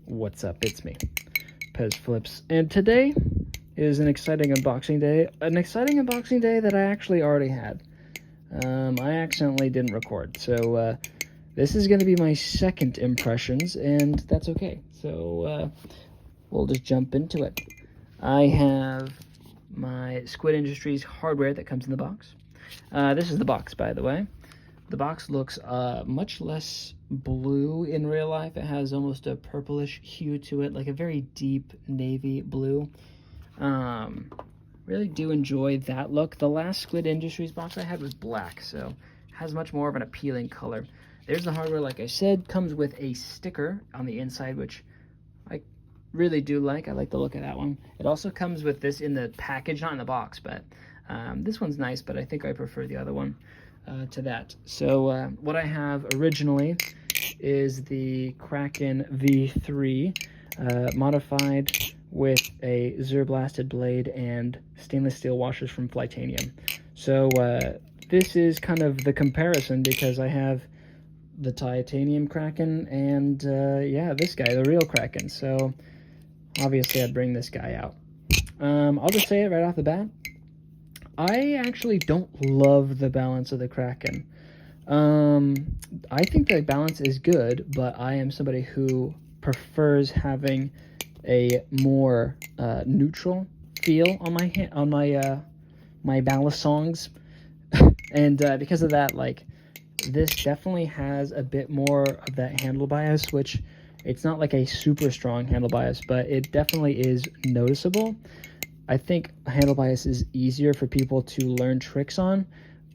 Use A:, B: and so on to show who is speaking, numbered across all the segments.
A: What's up? It's me, Pez Flips, and today is an exciting unboxing day. An exciting unboxing day that I actually already had. I accidentally didn't record, so this is going to be my second impressions, and that's okay. So we'll just jump into it. I have my Squid Industries hardware that comes in the box. This is the box, by the way. The box looks much less blue in real life. It has almost a purplish hue to it, like a very deep navy blue. Really do enjoy that look. The last Squid Industries box I had was black, so it has much more of an appealing color. There's the hardware, like I said, comes with a sticker on the inside, which I really do like. I like the look of that one. It also comes with this in the package, not in the box, but this one's nice, but I think I prefer the other one to that. So what I have originally is the Kraken V3 modified with a Zer-blasted blade and stainless steel washers from Flytanium. So this is kind of the comparison, because I have the titanium Kraken and yeah, this guy, the real Kraken. So obviously I'd bring this guy out. I'll just say it right off the bat. I actually don't love the balance of the Kraken. I think the balance is good, but I am somebody who prefers having a more neutral feel on my ballast songs, and because of that, like, this definitely has a bit more of that handle bias, which it's not like a super strong handle bias, but it definitely is noticeable. I think handle bias is easier for people to learn tricks on,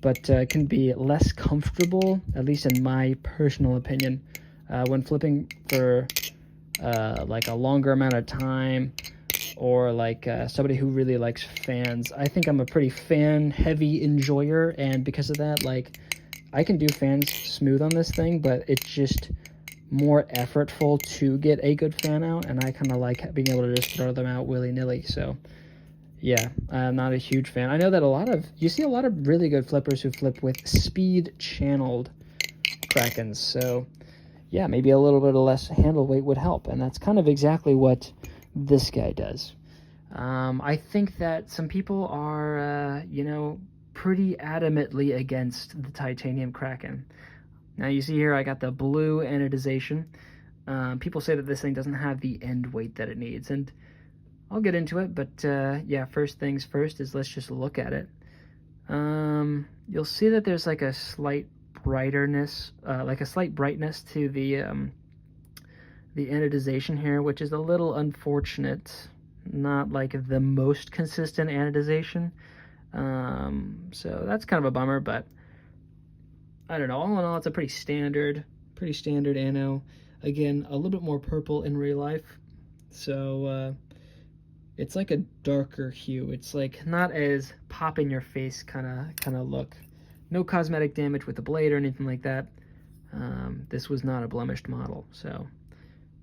A: but can be less comfortable, at least in my personal opinion, when flipping for like a longer amount of time, or like somebody who really likes fans. I think I'm a pretty fan-heavy enjoyer, and because of that, like, I can do fans smooth on this thing, but it's just more effortful to get a good fan out, and I kind of like being able to just throw them out willy-nilly. So yeah, I'm not a huge fan. I know that you see a lot of really good flippers who flip with speed channeled Krakens. So yeah, maybe a little bit of less handle weight would help. And that's kind of exactly what this guy does. I think that some people are, pretty adamantly against the titanium Kraken. Now you see here I got the blue anodization. People say that this thing doesn't have the end weight that it needs, and I'll get into it, but yeah, first things first is let's just look at it. You'll see that there's like a slight brightness to the anodization here, which is a little unfortunate. Not like the most consistent anodization. So that's kind of a bummer, but I don't know. All in all, it's a pretty standard ano. Again, a little bit more purple in real life. So it's like a darker hue. It's like not as pop in your face kind of look. No cosmetic damage with the blade or anything like that. This was not a blemished model, so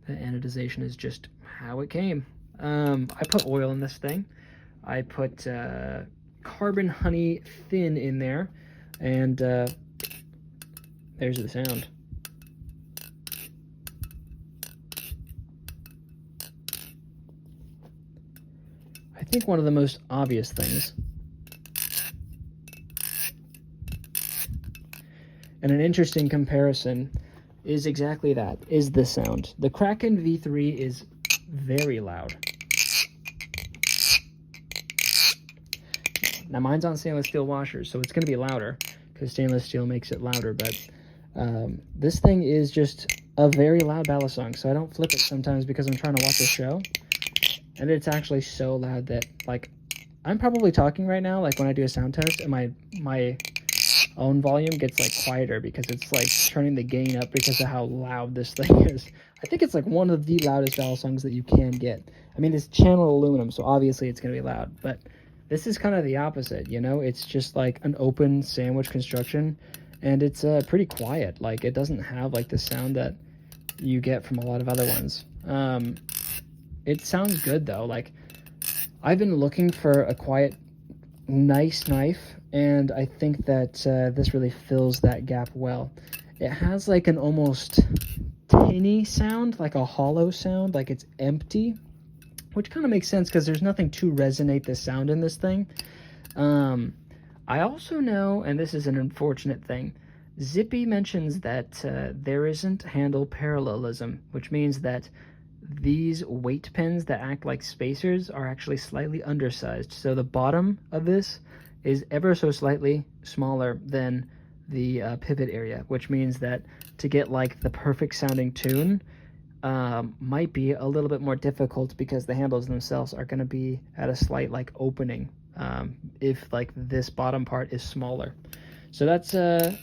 A: the anodization is just how it came. I put oil in this thing. I put carbon honey thin in there, and there's the sound. I think one of the most obvious things, and an interesting comparison, is exactly that, is the sound. The Kraken V3 is very loud. Now mine's on stainless steel washers, so it's going to be louder, because stainless steel makes it louder, but this thing is just a very loud ballast song, so I don't flip it sometimes because I'm trying to watch a show. And it's actually so loud that, like, I'm probably talking right now, like when I do a sound test, and my own volume gets like quieter because it's like turning the gain up because of how loud this thing is. I think it's like one of the loudest ballast songs that you can get. I mean, it's channeled aluminum, so obviously it's going to be loud, but this is kind of the opposite, you know? It's just like an open sandwich construction, and it's pretty quiet. Like, it doesn't have like the sound that you get from a lot of other ones. It sounds good though. Like, I've been looking for a quiet, nice knife, and I think that this really fills that gap well. It has like an almost tinny sound, like a hollow sound, like it's empty, which kind of makes sense because there's nothing to resonate the sound in this thing. I also know, and this is an unfortunate thing, Zippy mentions that there isn't handle parallelism, which means that these weight pins that act like spacers are actually slightly undersized. So the bottom of this is ever so slightly smaller than the pivot area, which means that to get like the perfect sounding tune might be a little bit more difficult because the handles themselves are going to be at a slight like opening if like this bottom part is smaller. So that's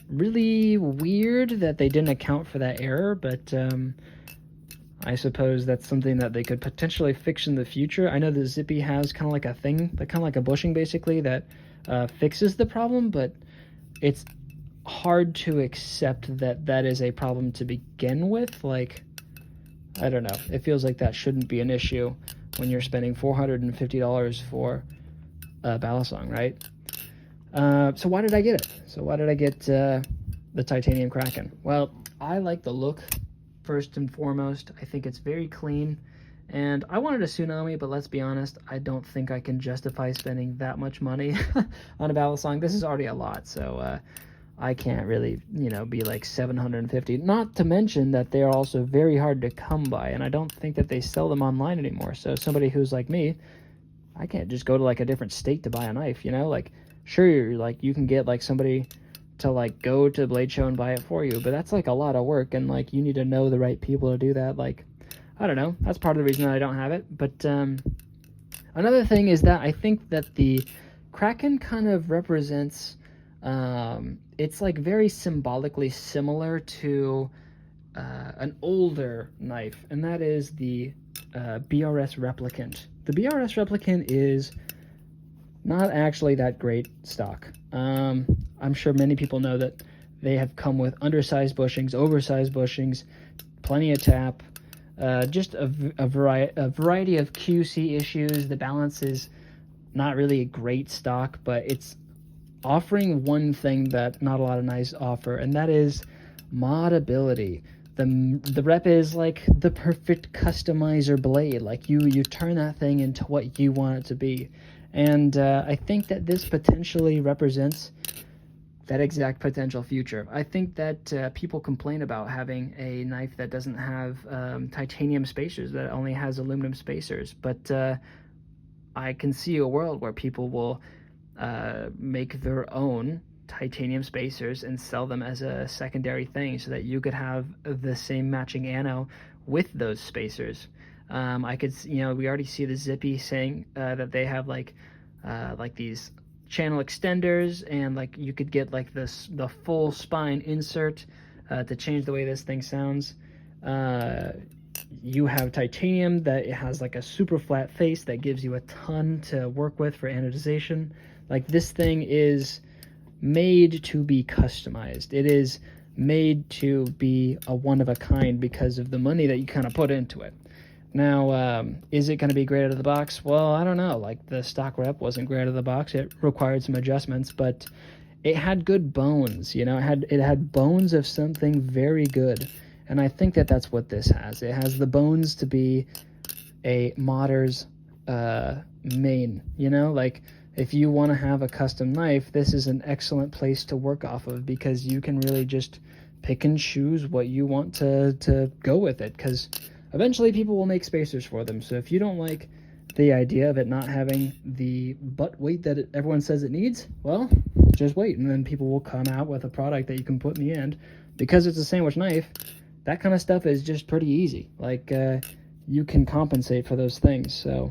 A: really weird that they didn't account for that error, but I suppose that's something that they could potentially fix in the future. I know that Zippy has kind of like a thing, kind of like a bushing basically, that fixes the problem, but it's hard to accept that that is a problem to begin with. Like, I don't know. It feels like that shouldn't be an issue when you're spending $450 for a balisong, right? So why did I get it? So why did I get the titanium Kraken? Well, I like the look. First and foremost, I think it's very clean, and I wanted a tsunami, but let's be honest, I don't think I can justify spending that much money on a balisong. This is already a lot, so I can't really, be like $750. Not to mention that they're also very hard to come by, and I don't think that they sell them online anymore. So somebody who's like me, I can't just go to like a different state to buy a knife, like sure, like you can get like somebody to like go to the blade show and buy it for you, but that's like a lot of work, and like you need to know the right people to do that. Like, I don't know, that's part of the reason that I don't have it. But another thing is that I think that the Kraken kind of represents it's like very symbolically similar to an older knife, and that is the BRS Replicant. The BRS Replicant is not actually that great stock. I'm sure many people know that they have come with undersized bushings, oversized bushings, plenty of tap, just a variety of QC issues. The balance is not really a great stock, but it's offering one thing that not a lot of knives offer, and that is modability. The rep is like the perfect customizer blade. Like you turn that thing into what you want it to be. And I think that this potentially represents that exact potential future. I think that people complain about having a knife that doesn't have titanium spacers, that only has aluminum spacers. But I can see a world where people will make their own titanium spacers and sell them as a secondary thing so that you could have the same matching ano with those spacers. I could, we already see the Zippy saying that they have like these channel extenders, and like you could get like the full spine insert to change the way this thing sounds. You have titanium that it has like a super flat face that gives you a ton to work with for anodization. Like, this thing is made to be customized. It is made to be a one of a kind because of the money that you kind of put into it. Now, is it going to be great out of the box? Well, I don't know. Like, the stock rep wasn't great out of the box. It required some adjustments, but it had good bones. It had bones of something very good, and I think that that's what this has. It has the bones to be a modder's main. Like, if you want to have a custom knife, this is an excellent place to work off of, because you can really just pick and choose what you want to go with it, because eventually people will make spacers for them. So if you don't like the idea of it not having the butt weight that everyone says it needs, well, just wait, and then people will come out with a product that you can put in the end. Because it's a sandwich knife, that kind of stuff is just pretty easy. Like, you can compensate for those things. So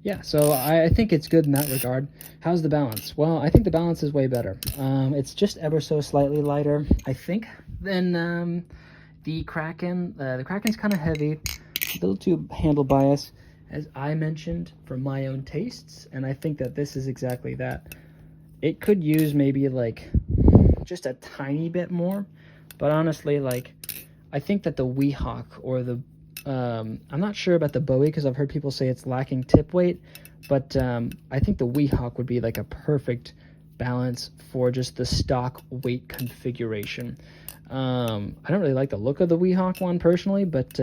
A: yeah, so I think it's good in that regard. How's the balance? Well, I think the balance is way better. It's just ever so slightly lighter, I think, than the Kraken. The Kraken's kind of heavy, a little too handle bias, as I mentioned, for my own tastes, and I think that this is exactly that. It could use maybe like just a tiny bit more, but honestly, like, I think that the Weehawk or the I'm not sure about the Bowie because I've heard people say it's lacking tip weight, but I think the Weehawk would be like a perfect balance for just the stock weight configuration. I don't really like the look of the Weehawk one personally, but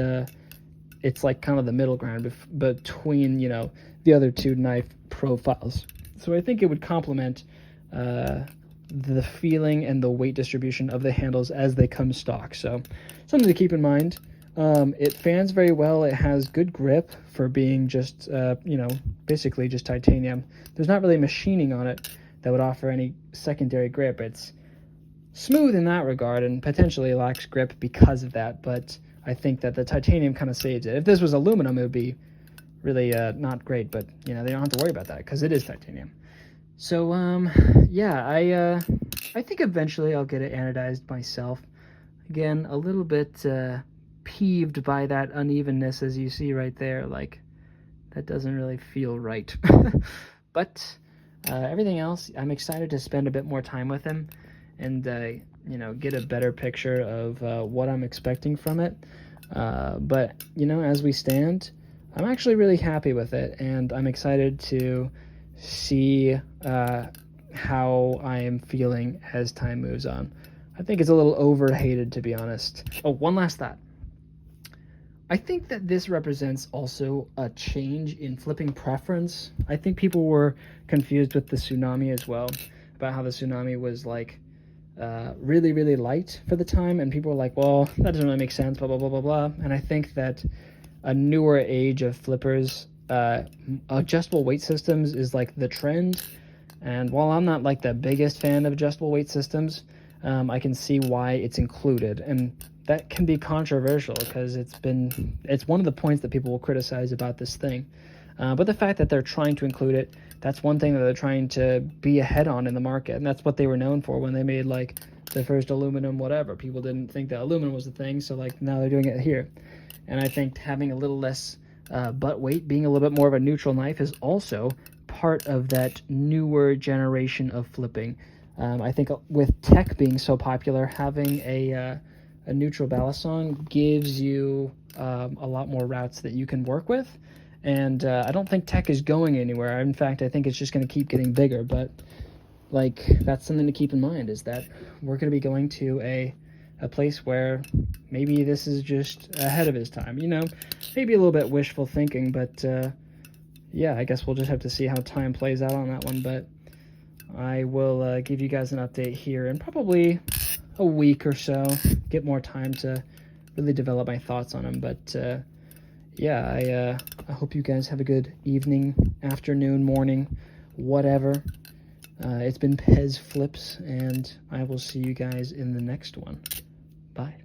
A: it's like kind of the middle ground between, you know, the other two knife profiles. So I think it would complement the feeling and the weight distribution of the handles as they come stock. So something to keep in mind. It fans very well. It has good grip for being just, you know, basically just titanium. There's not really machining on it that would offer any secondary grip. It's smooth in that regard and potentially lacks grip because of that, but I think that the titanium kind of saves it. If this was aluminum, it would be really not great, but, you know, they don't have to worry about that because it is titanium. So, yeah, I think eventually I'll get it anodized myself. Again, a little bit peeved by that unevenness, as you see right there. Like, that doesn't really feel right. But everything else, I'm excited to spend a bit more time with him and, you know, get a better picture of what I'm expecting from it. But, you know, as we stand, I'm actually really happy with it, and I'm excited to see how I am feeling as time moves on. I think it's a little overhated, to be honest. Oh, one last thought. I think that this represents also a change in flipping preference. I think people were confused with the Tsunami as well, about how the Tsunami was like really, really light for the time, and people were like, well, that doesn't really make sense, blah, blah, blah, blah, blah. And I think that a newer age of flippers, adjustable weight systems is like the trend. And while I'm not like the biggest fan of adjustable weight systems, I can see why it's included. And that can be controversial because it's one of the points that people will criticize about this thing. But the fact that they're trying to include it, that's one thing that they're trying to be ahead on in the market. And that's what they were known for when they made like the first aluminum whatever. People didn't think that aluminum was the thing, so like now they're doing it here. And I think having a little less butt weight, being a little bit more of a neutral knife, is also part of that newer generation of flipping. I think with tech being so popular, having a neutral balisong gives you a lot more routes that you can work with. And I don't think tech is going anywhere. In fact, I think it's just going to keep getting bigger. But like, that's something to keep in mind, is that we're going to be going to a place where maybe this is just ahead of his time, you know, maybe a little bit wishful thinking, but yeah, I guess we'll just have to see how time plays out on that one. But I will give you guys an update here in probably a week or so, get more time to really develop my thoughts on him. But yeah, I hope you guys have a good evening, afternoon, morning, whatever. It's been Pez Flips, and I will see you guys in the next one. Bye.